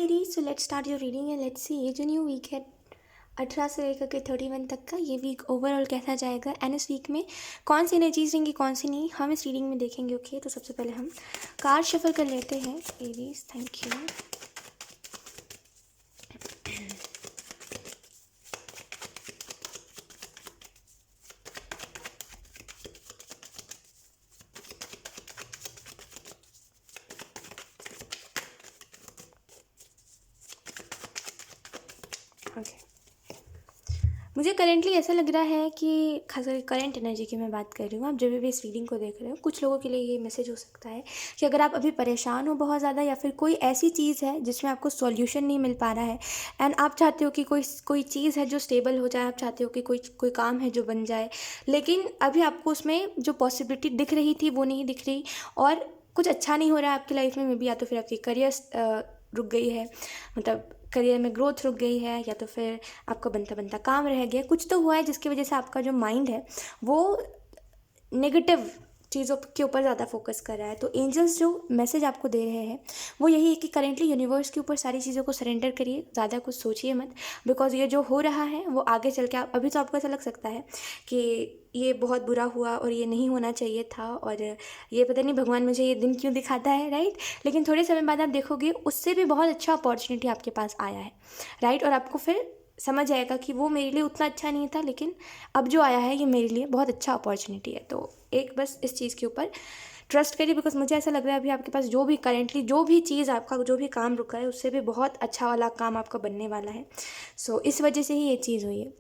Read, so let's start your reading and let's see ये जो new week है 18 से लेकर के 31 तक का, ये वीक ओवरऑल कैसा जाएगा एंड इस वीक में कौन सी एनर्जीज रहेंगी कौन सी नहीं, हम इस रीडिंग में देखेंगे। ओके, तो सबसे पहले हम कार्ड शफल कर लेते हैं एरीज। Thank you. ओके, मुझे करेंटली ऐसा लग रहा है कि खासकर करंट एनर्जी की मैं बात कर रही हूँ, आप जब भी इस रीडिंग को देख रहे हो, कुछ लोगों के लिए ये मैसेज हो सकता है कि अगर आप अभी परेशान हो बहुत ज़्यादा या फिर कोई ऐसी चीज़ है जिसमें आपको सॉल्यूशन नहीं मिल पा रहा है एंड आप चाहते हो कि कोई चीज़ है जो स्टेबल हो जाए, आप चाहते हो कि कोई काम है जो बन जाए, लेकिन अभी आपको उसमें जो पॉसिबिलिटी दिख रही थी वो नहीं दिख रही और कुछ अच्छा नहीं हो रहा है आपकी लाइफ में। मे बी या तो फिर आपकी करियर रुक गई है, मतलब करियर में ग्रोथ रुक गई है, या तो फिर आपका बनता बनता काम रह गया, कुछ तो हुआ है जिसकी वजह से आपका जो माइंड है वो नेगेटिव चीज़ों के ऊपर ज़्यादा फोकस कर रहा है। तो एंजल्स जो मैसेज आपको दे रहे हैं वो यही है कि करेंटली यूनिवर्स के ऊपर सारी चीज़ों को सरेंडर करिए, ज़्यादा कुछ सोचिए मत, बिकॉज ये जो हो रहा है वो आगे चल के अभी तो आपको ऐसा लग सकता है कि ये बहुत बुरा हुआ और ये नहीं होना चाहिए था और ये पता नहीं भगवान मुझे ये दिन क्यों दिखाता है, राइट। लेकिन थोड़े समय बाद आप देखोगे उससे भी बहुत अच्छा अपॉर्चुनिटी आपके पास आया है, राइट। और आपको फिर समझ आएगा कि वो मेरे लिए उतना अच्छा नहीं था, लेकिन अब जो आया है ये मेरे लिए बहुत अच्छा अपॉर्चुनिटी है। तो एक बस इस चीज़ के ऊपर ट्रस्ट करिए, बिकॉज मुझे ऐसा लग रहा है अभी आपके पास जो भी करेंटली जो भी चीज़ आपका जो भी काम रुका है उससे भी बहुत अच्छा वाला काम आपका बनने वाला है। सो इस वजह से ही ये चीज़ हुई है।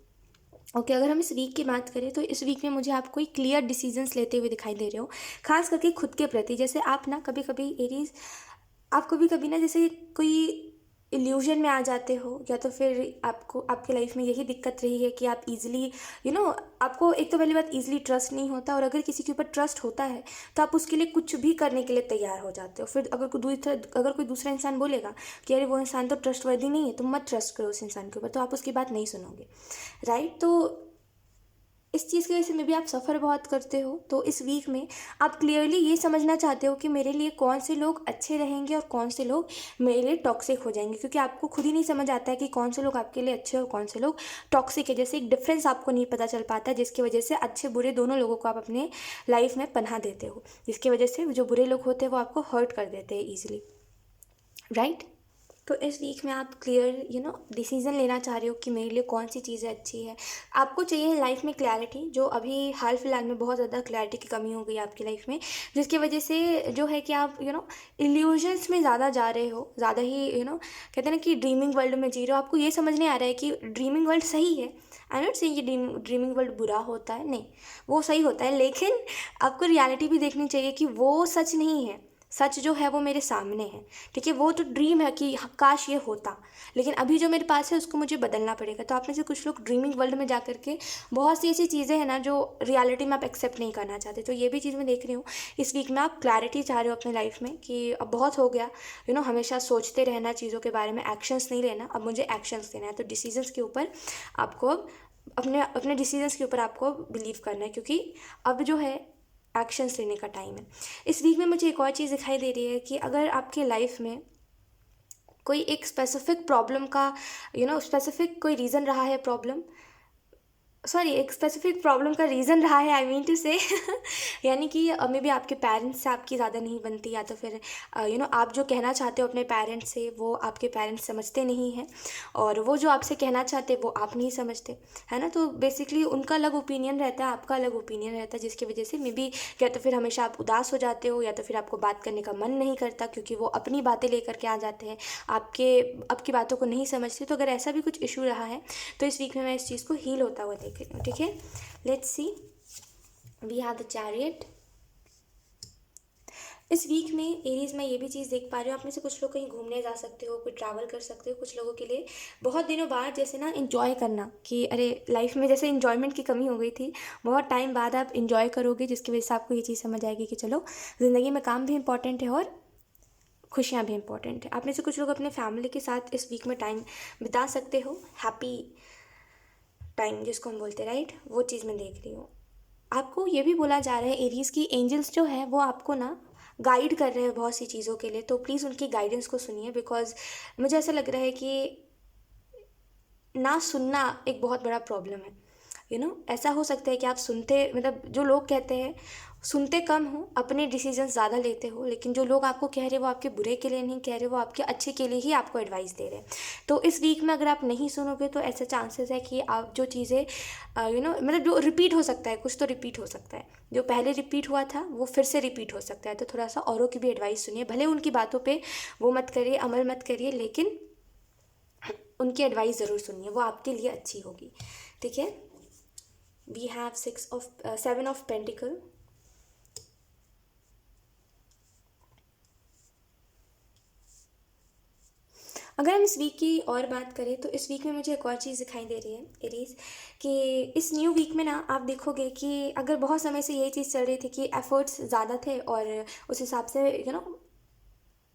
ओके, अगर हम इस वीक की बात करें तो इस वीक में मुझे आप कोई क्लियर डिसीजंस लेते हुए दिखाई दे रहे हो, खास करके खुद के प्रति। जैसे आप ना कभी कभी एरीज, आप कभी कभी ना जैसे कोई इल्यूजन में आ जाते हो, या तो फिर आपको आपके लाइफ में यही दिक्कत रही है कि आप इजीली आपको एक तो पहली बात इजीली ट्रस्ट नहीं होता, और अगर किसी के ऊपर ट्रस्ट होता है तो आप उसके लिए कुछ भी करने के लिए तैयार हो जाते हो। फिर अगर कोई दूसरा इंसान बोलेगा कि अरे वो इंसान तो ट्रस्टवर्दी नहीं है, तो मत ट्रस्ट करो उस इंसान के ऊपर, तो आप उसकी बात नहीं सुनोगे, राइट। तो इस चीज़ की वजह से मे भी आप सफ़र बहुत करते हो। तो इस वीक में आप क्लियरली ये समझना चाहते हो कि मेरे लिए कौन से लोग अच्छे रहेंगे और कौन से लोग मेरे लिए टॉक्सिक हो जाएंगे, क्योंकि आपको खुद ही नहीं समझ आता है कि कौन से लोग आपके लिए अच्छे और कौन से लोग टॉक्सिक है। जैसे एक डिफरेंस आपको नहीं पता चल पाता है, जिसकी वजह से अच्छे बुरे दोनों लोगों को आप अपने लाइफ में पनाह देते हो, जिसकी वजह से जो बुरे लोग होते हैं वो आपको हर्ट कर देते हैं ईजिली, राइट। तो इस वीक में आप क्लियर डिसीजन लेना चाह रहे हो कि मेरे लिए कौन सी चीज़ें अच्छी है। आपको चाहिए लाइफ में क्लैरिटी, जो अभी हाल फिलहाल में बहुत ज़्यादा क्लैरिटी की कमी हो गई आपकी लाइफ में, जिसकी वजह से जो है कि आप इल्यूजन्स में ज़्यादा जा रहे हो, ज़्यादा ही कहते हैं ना कि ड्रीमिंग वर्ल्ड में जी रहे हो। आपको ये समझ नहीं आ रहा है कि ड्रीमिंग वर्ल्ड सही है। आई नॉट से ये ड्रीमिंग वर्ल्ड बुरा होता है, नहीं, वो सही होता है, लेकिन आपको रियलिटी भी देखनी चाहिए कि वो सच नहीं है। सच जो है वो मेरे सामने है, ठीक है। वो तो ड्रीम है कि काश ये होता, लेकिन अभी जो मेरे पास है उसको मुझे बदलना पड़ेगा। तो आप में से कुछ लोग ड्रीमिंग वर्ल्ड में जा करके बहुत सी ऐसी चीज़ें हैं ना जो रियलिटी में आप एक्सेप्ट नहीं करना चाहते। तो ये भी चीज़ मैं देख रही हूँ इस वीक में, आप क्लैरिटी चाह रहे हो अपने लाइफ में कि अब बहुत हो गया, हमेशा सोचते रहना चीज़ों के बारे में, एक्शंस नहीं लेना, अब मुझे एक्शंस लेना है। तो डिसीजंस के ऊपर आपको अपने अपने डिसीजंस के ऊपर आपको बिलीव करना है, क्योंकि अब जो है एक्शंस लेने का टाइम है। इस वीक में मुझे एक और चीज़ दिखाई दे रही है कि अगर आपके लाइफ में कोई एक स्पेसिफिक प्रॉब्लम का स्पेसिफिक कोई रीज़न रहा है, एक स्पेसिफिक प्रॉब्लम का रीज़न रहा है, आई मीन टू से यानी कि मे बी आपके पेरेंट्स से आपकी ज़्यादा नहीं बनती, या तो फिर आप जो कहना चाहते हो अपने पेरेंट्स से वो आपके पेरेंट्स समझते नहीं हैं, और वो जो आपसे कहना चाहते हैं वो आप नहीं समझते, है ना। तो बेसिकली उनका अलग ओपिनियन रहता है, आपका अलग ओपिनियन रहता है, जिसकी वजह से मे बी या तो फिर हमेशा आप उदास हो जाते हो, या तो फिर आपको बात करने का मन नहीं करता, क्योंकि वो अपनी बातें लेकर के आ जाते हैं, आपकी बातों को नहीं समझते। तो अगर ऐसा भी कुछ इशू रहा है तो इस वीक में मैं इस चीज़ को हील होता हुआ देख रही हूँ, ठीक है। Let's see, we have the chariot. इस वीक में एरीज में ये भी चीज़ देख पा रही हूँ, आप में से कुछ लोग कहीं घूमने जा सकते हो, कोई ट्रैवल कर सकते हो। कुछ लोगों के लिए बहुत दिनों बाद जैसे ना इन्जॉय करना, कि अरे लाइफ में जैसे इन्जॉयमेंट की कमी हो गई थी, बहुत टाइम बाद आप इन्जॉय करोगे, जिसकी वजह से आपको ये चीज़ समझ आएगी कि चलो ज़िंदगी में काम भी इंपॉर्टेंट है और खुशियाँ भी इंपॉर्टेंट है। आप में से कुछ लोग अपने फैमिली के साथ इस वीक में टाइम बिता सकते हो, हैप्पी टाइम जिसको हम बोलते हैं, राइट, वो चीज़ मैं देख रही हूँ। आपको ये भी बोला जा रहा है एरीज की एंजल्स जो है वो आपको ना गाइड कर रहे हैं बहुत सी चीज़ों के लिए, तो प्लीज़ उनकी गाइडेंस को सुनिए। बिकॉज़ मुझे ऐसा लग रहा है कि ना सुनना एक बहुत बड़ा प्रॉब्लम है। ऐसा हो सकता है कि आप सुनते, मतलब जो लोग कहते हैं सुनते कम हो, अपने डिसीजन ज़्यादा लेते हो, लेकिन जो लोग आपको कह रहे हैं वो आपके बुरे के लिए नहीं कह रहे, वो आपके अच्छे के लिए ही आपको एडवाइस दे रहे हैं। तो इस वीक में अगर आप नहीं सुनोगे तो ऐसे चांसेस है कि आप जो चीज़ें मतलब जो रिपीट हो सकता है, कुछ तो रिपीट हो सकता है, जो पहले रिपीट हुआ था वो फिर से रिपीट हो सकता है। तो थोड़ा सा औरों की भी एडवाइस सुनिए, भले उनकी बातों पर वो मत करिए, अमल मत करिए, लेकिन उनकी एडवाइस ज़रूर सुनिए, वो आपके लिए अच्छी होगी। ठीक है, वी हैव 7 ऑफ पेंटिकल। अगर हम इस वीक की और बात करें तो इस वीक में मुझे एक और चीज़ दिखाई दे रही है एरीज, कि इस न्यू वीक में ना आप देखोगे कि अगर बहुत समय से यही चीज़ चल रही थी कि एफर्ट्स ज़्यादा थे और उस हिसाब से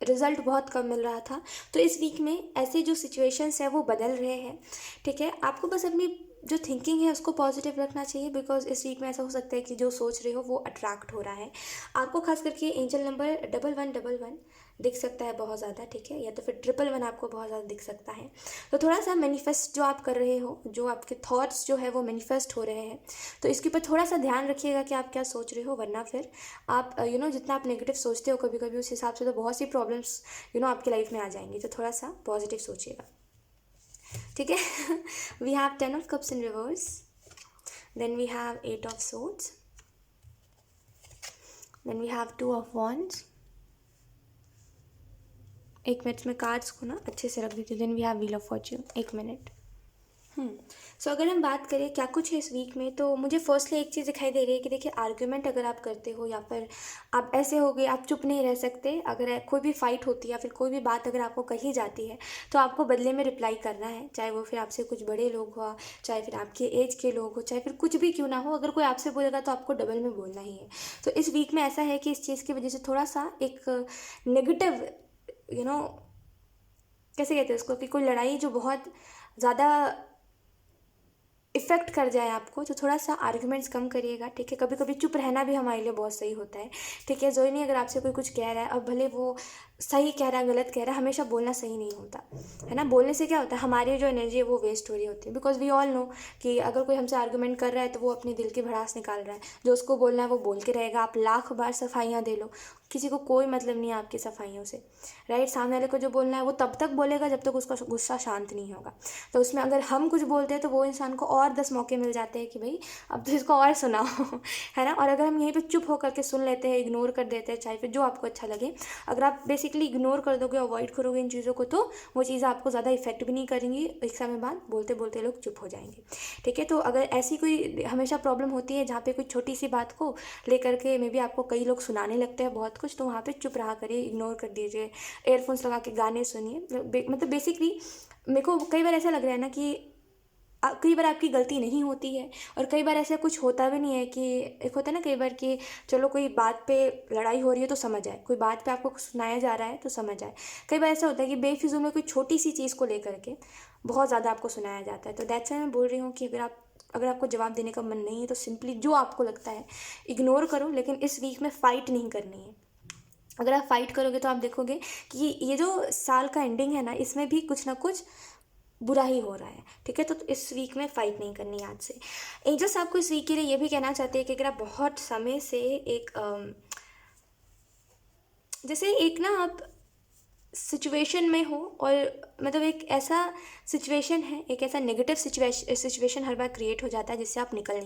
रिज़ल्ट बहुत कम मिल रहा था, तो इस वीक में ऐसे जो सिचुएशंस है वो बदल रहे हैं। ठीक है, आपको बस अपनी जो थिंकिंग है उसको पॉजिटिव रखना चाहिए, बिकॉज इस वीक में ऐसा हो सकता है कि जो सोच रहे हो वो अट्रैक्ट हो रहा है आपको। खास करके एंजल नंबर 1111 दिख सकता है बहुत ज़्यादा। ठीक है, या तो फिर 111 आपको बहुत ज़्यादा दिख सकता है। तो थोड़ा सा मैनिफेस्ट जो आप कर रहे हो, जो आपके थॉट्स जो है वो मैनिफेस्ट हो रहे हैं, तो इसके ऊपर थोड़ा सा ध्यान रखिएगा कि आप क्या सोच रहे हो, वरना फिर आप जितना आप नेगेटिव सोचते हो कभी कभी, उस हिसाब से तो बहुत सी प्रॉब्लम्स आपकी लाइफ में आ जाएंगी। तो थोड़ा सा पॉजिटिव सोचिएगा। ठीक है, we have 10 of cups in reverse, then we have 8 of swords, then we have 2 of wands. एक मिनट में कार्ड्स को ना अच्छे से रख दीजिए। Then we have wheel of fortune. एक मिनट। सो अगर हम बात करें क्या कुछ है इस वीक में, तो मुझे फर्स्टली एक चीज़ दिखाई दे रही है कि देखिए, आर्ग्यूमेंट अगर आप करते हो या फिर आप ऐसे हो गए, आप चुप नहीं रह सकते, अगर कोई भी फाइट होती है या फिर कोई भी बात अगर आपको कही जाती है तो आपको बदले में रिप्लाई करना है, चाहे वो फिर आपसे कुछ बड़े लोग हो, चाहे फिर आपके एज के लोग हो, चाहे फिर कुछ भी क्यों ना हो, अगर कोई आपसे बोलेगा तो आपको डबल में बोलना ही है। तो इस वीक में ऐसा है कि इस चीज़ की वजह से थोड़ा सा एक नेगेटिव यू नो कैसे कहते हैं उसको, कि कोई लड़ाई जो बहुत ज़्यादा इफ़ेक्ट कर जाए आपको, तो थोड़ा सा आर्ग्यूमेंट्स कम करिएगा। ठीक है, कभी कभी चुप रहना भी हमारे लिए बहुत सही होता है। ठीक है, जोई नहीं, अगर आपसे कोई कुछ कह रहा है, अब भले वो सही कह रहा है गलत कह रहा है, हमेशा बोलना सही नहीं होता है ना। बोलने से क्या होता है, हमारी जो एनर्जी है वो वेस्ट हो रही होती है। बिकॉज वी ऑल नो कि अगर कोई हमसे आर्ग्यूमेंट कर रहा है तो वो अपने दिल की भड़ास निकाल रहा है, जो उसको बोलना है वो बोल के रहेगा। आप लाख बार सफाइयाँ दे लो, किसी को कोई मतलब नहीं है आपकी सफाइयों से, राइट। सामने वाले को जो बोलना है वो तब तक बोलेगा जब तक उसका गुस्सा शांत नहीं होगा। तो उसमें अगर हम कुछ बोलते हैं तो वो इंसान को और 10 मौके मिल जाते हैं कि भाई अब तो इसको और सुनाओ है ना। और अगर हम यहीं पे चुप होकर के सुन लेते हैं, इग्नोर कर देते हैं, चाहे फिर जो आपको अच्छा लगे, अगर आप बेसिकली इग्नोर कर दोगे, अवॉइड करोगे इन चीज़ों को, तो वो चीज़ें आपको ज़्यादा इफेक्ट भी नहीं करेंगी। एक समय बाद बोलते बोलते लोग चुप हो जाएंगे। ठीक है, तो अगर ऐसी कोई हमेशा प्रॉब्लम होती है जहाँ पे कोई छोटी सी बात को लेकर के मे बी आपको कई लोग सुनाने लगते हैं बहुत कुछ, तो वहाँ पे चुप रहा करिए, इग्नोर कर दीजिए, एयरफोन्स लगा के गाने सुनिए। मतलब बेसिकली मेरे को कई बार ऐसा लग रहा है ना कि कई बार आपकी गलती नहीं होती है, और कई बार ऐसा कुछ होता भी नहीं है। कि एक होता है ना कई बार कि चलो कोई बात पे लड़ाई हो रही है तो समझ आए, कोई बात पे आपको सुनाया जा रहा है तो समझ आए। कई बार ऐसा होता है कि बेफिजूल में कोई छोटी सी चीज़ को लेकर के बहुत ज़्यादा आपको सुनाया जाता है। तो दैट्स व्हाई मैं बोल रही हूँ कि अगर आपको जवाब देने का मन नहीं है तो सिंपली जो आपको लगता है इग्नोर करो, लेकिन इस वीक में फ़ाइट नहीं करनी है। अगर आप फाइट करोगे तो आप देखोगे कि ये जो साल का एंडिंग है ना, इसमें भी कुछ ना कुछ बुरा ही हो रहा है। ठीक है, तो इस वीक में फ़ाइट नहीं करनी आज से। एंजल्स आपको इस वीक के लिए ये भी कहना चाहते हैं कि अगर आप बहुत समय से एक जैसे एक ना आप सिचुएशन में हो, और मतलब एक ऐसा सिचुएशन है, एक ऐसा नेगेटिव सिचुएशन हर बार क्रिएट हो जाता है जिससे आप निकल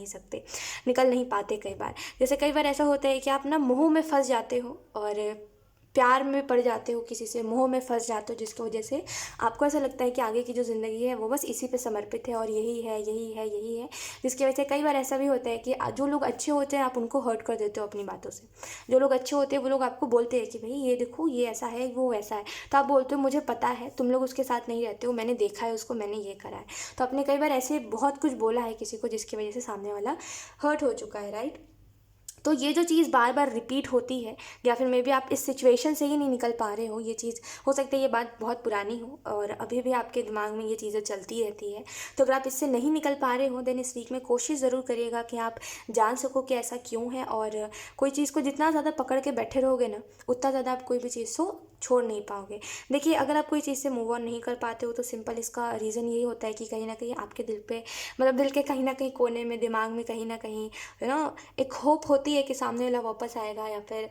नहीं पाते कई बार। जैसे कई बार ऐसा होता है कि आप ना मोह में फंस जाते हो, और प्यार में पड़ जाते हो किसी से, मोह में फंस जाते हो, जिसकी वजह से आपको ऐसा लगता है कि आगे की जो ज़िंदगी है वो बस इसी पे समर्पित है, और यही है यही है यही है। जिसकी वजह से कई बार ऐसा भी होता है कि जो लोग अच्छे होते हैं आप उनको हर्ट कर देते हो अपनी बातों से। जो लोग अच्छे होते हैं वो लोग आपको बोलते हैं कि भाई ये देखो ये ऐसा है वो वैसा है, तो आप बोलते हो मुझे पता है, तुम लोग उसके साथ नहीं रहते हो, मैंने देखा है उसको, मैंने ये करा है। तो आपने कई बार ऐसे बहुत कुछ बोला है किसी को जिसकी वजह से सामने वाला हर्ट हो चुका है, राइट। तो ये जो चीज़ बार बार रिपीट होती है, या फिर मे बी आप इस सिचुएशन से ही नहीं निकल पा रहे हो, ये चीज़ हो सकता है ये बात बहुत पुरानी हो और अभी भी आपके दिमाग में ये चीज़ें चलती रहती है। तो अगर आप इससे नहीं निकल पा रहे हो, देन इस वीक में कोशिश ज़रूर करिएगा कि आप जान सको कि ऐसा क्यों है। और कोई चीज़ को जितना ज़्यादा पकड़ के बैठे रहोगे ना, उतना ज़्यादा आप कोई भी चीज़ को छोड़ नहीं पाओगे। देखिए, अगर आप कोई चीज़ से मूव ऑन नहीं कर पाते हो तो सिंपल इसका रीज़न यही होता है कि कहीं ना कहीं आपके दिल पे, मतलब दिल के कहीं ना कहीं कोने में, दिमाग में कहीं ना कहीं एक होप होती है कि सामने वाला वापस आएगा, या फिर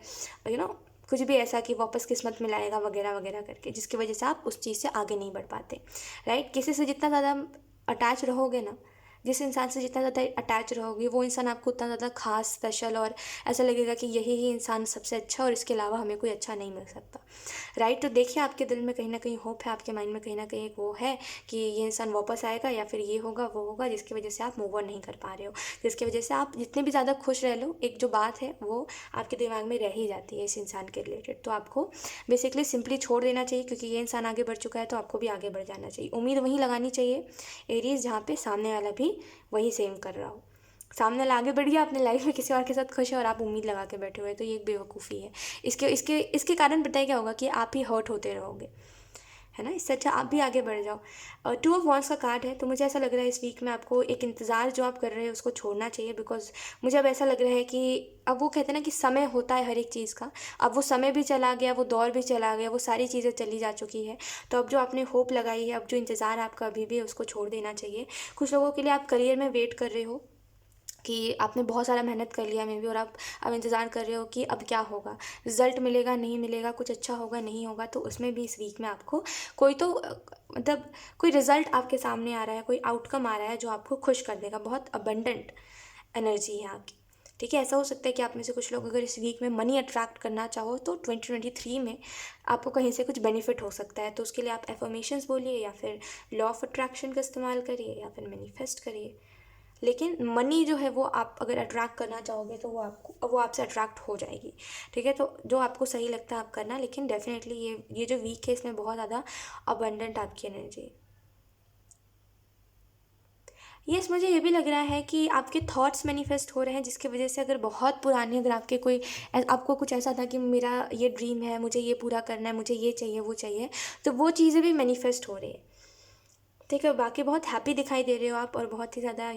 कुछ भी ऐसा कि वापस किस्मत में लाएगा वगैरह वगैरह करके, जिसकी वजह से आप उस चीज़ से आगे नहीं बढ़ पाते। राइट? किसी से जितना ज़्यादा अटैच रहोगे ना, जिस इंसान से जितना ज़्यादा अटैच रहोगे, वो इंसान आपको उतना ज़्यादा खास, स्पेशल, और ऐसा लगेगा कि यही ही इंसान सबसे अच्छा, और इसके अलावा हमें कोई अच्छा नहीं मिल सकता। राइट? तो देखिए, आपके दिल में कहीं ना कहीं होप है, आपके माइंड में कहीं ना कहीं एक वो है कि ये इंसान वापस आएगा, या फिर ये होगा वो होगा, जिसकी वजह से आप मूव ऑन नहीं कर पा रहे हो, जिसकी वजह से आप जितने भी ज़्यादा खुश रह लो, एक जो बात है वो आपके दिमाग में रह ही जाती है इस इंसान के रिलेटेड। तो आपको बेसिकली सिंपली छोड़ देना चाहिए, क्योंकि ये इंसान आगे बढ़ चुका है तो आपको भी आगे बढ़ जाना चाहिए। उम्मीद वहीं लगानी चाहिए एरीज, जहाँ पे सामने वाला भी वही सेम कर रहा हो। सामने वाला आगे बढ़ गया अपने लाइफ में, किसी और के साथ खुश है, और आप उम्मीद लगा के बैठे हुए हैं, तो ये एक बेवकूफ़ी है। इसके इसके इसके कारण पता है क्या होगा कि आप ही हर्ट होते रहोगे, है ना? इससे अच्छा आप भी आगे बढ़ जाओ। 2 ऑफ वॉन्ड्स का कार्ड है, तो मुझे ऐसा लग रहा है इस वीक में आपको एक इंतज़ार जो आप कर रहे हैं उसको छोड़ना चाहिए, बिकॉज मुझे अब ऐसा लग रहा है कि अब वो कहते हैं ना कि समय होता है हर एक चीज़ का, अब वो समय भी चला गया, वो दौर भी चला गया, वो सारी चीज़ें चली जा चुकी है। तो अब जो आपने होप लगाई है, अब जो इंतज़ार आपका अभी भी है, उसको छोड़ देना चाहिए। कुछ लोगों के लिए आप करियर में वेट कर रहे हो कि आपने बहुत सारा मेहनत कर लिया मे बी, और आप अब इंतज़ार कर रहे हो कि अब क्या होगा, रिज़ल्ट मिलेगा नहीं मिलेगा, कुछ अच्छा होगा नहीं होगा। तो उसमें भी इस वीक में आपको कोई तो मतलब कोई रिज़ल्ट आपके सामने आ रहा है, कोई आउटकम आ रहा है जो आपको खुश कर देगा। बहुत अबंडेंट एनर्जी है आपकी। ठीक है? ऐसा हो सकता है कि आप में से कुछ लोग अगर इस वीक में मनी अट्रैक्ट करना चाहो तो 2023 में आपको कहीं से कुछ बेनिफिट हो सकता है। तो उसके लिए आप एफर्मेशंस बोलिए, या फिर लॉ ऑफ अट्रैक्शन का इस्तेमाल करिए, या फिर मैनिफेस्ट करिए। लेकिन मनी जो है वो आप अगर अट्रैक्ट करना चाहोगे तो वो आपसे अट्रैक्ट हो जाएगी। ठीक है? तो जो आपको सही लगता है आप करना, लेकिन डेफिनेटली ये जो वीक है इसमें बहुत ज़्यादा अबंडेंट आपकी एनर्जी है। यस, मुझे ये भी लग रहा है कि आपके थॉट्स मैनिफेस्ट हो रहे हैं, जिसकी वजह से अगर बहुत पुराने, अगर आपके कोई आपको कुछ ऐसा था कि मेरा ये ड्रीम है, मुझे ये पूरा करना है, मुझे ये चाहिए वो चाहिए, तो वो चीज़ें भी मैनिफेस्ट हो रही है। ठीक है? बाकी बहुत हैप्पी दिखाई दे रहे हो आप, और बहुत ही ज़्यादा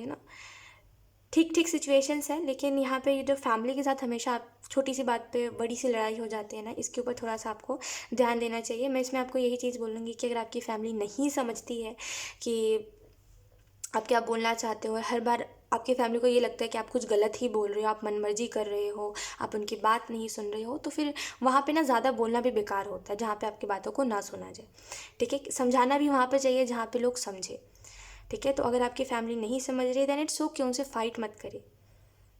ठीक ठीक सिचुएशंस हैं। लेकिन यहाँ पे ये जो फैमिली के साथ हमेशा आप छोटी सी बात पे बड़ी सी लड़ाई हो जाती है ना, इसके ऊपर थोड़ा सा आपको ध्यान देना चाहिए। मैं इसमें आपको यही चीज़ बोलूँगी कि अगर आपकी फैमिली नहीं समझती है कि आप क्या बोलना चाहते हो, हर बार आपकी फैमिली को ये लगता है कि आप कुछ गलत ही बोल रहे हो, आप मनमर्जी कर रहे हो, आप उनकी बात नहीं सुन रहे हो, तो फिर वहाँ पे ना ज़्यादा बोलना भी बेकार होता है, जहाँ पे आपकी बातों को ना सुना जाए। ठीक है? समझाना भी वहाँ पे चाहिए जहाँ पे लोग समझे। ठीक है? तो अगर आपकी फैमिली नहीं समझ रही, देन इट्स ओके, उनसे फाइट मत करिए।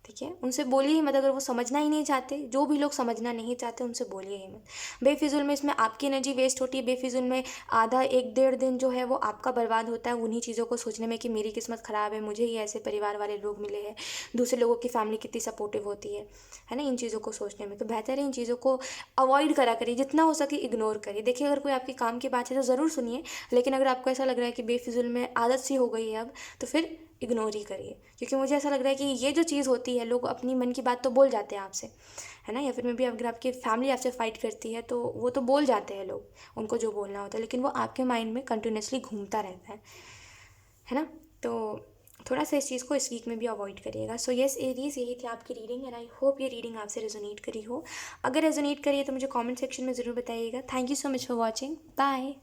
ठीक है? उनसे बोलिए ही मत। अगर वो समझना ही नहीं चाहते, जो भी लोग समझना नहीं चाहते उनसे बोलिए ही मत। बेफिज़ूल में इसमें आपकी एनर्जी वेस्ट होती है, बेफिज़ूल में आधा 1 डेढ़ दिन जो है वो आपका बर्बाद होता है उन्हीं चीज़ों को सोचने में कि मेरी किस्मत ख़राब है, मुझे ही ऐसे परिवार वाले लोग मिले हैं, दूसरे लोगों की फैमिली कितनी सपोर्टिव होती है ना, इन चीज़ों को सोचने में। तो बेहतर है इन चीज़ों को अवॉइड करा करिए, जितना हो सके इग्नोर करिए। देखिए, अगर कोई आपके काम की बात है तो ज़रूर सुनिए, लेकिन अगर आपको ऐसा लग रहा है कि बेफिज़ूल में आदत सी हो गई है अब, तो फिर इग्नोर ही करिए। क्योंकि मुझे ऐसा लग रहा है कि ये जो चीज़ होती है, लोग अपनी मन की बात तो बोल जाते हैं आपसे, है ना, या फिर मैं भी, अगर आपकी फैमिली आपसे फाइट करती है तो वो तो बोल जाते हैं लोग, उनको जो बोलना होता है, लेकिन वो आपके माइंड में कंटिन्यूसली घूमता रहता है ना। तो थोड़ा सा इस चीज़ को इस वीक में भी अवॉइड करिएगा। सो येस एरीज, यही थी आपकी रीडिंग, एंड आई होप ये रीडिंग आपसे रेजोनेट करी हो। अगर रेजोनेट करी है तो मुझे कमेंट सेक्शन में ज़रूर बताइएगा। Thank you so much for watching. Bye.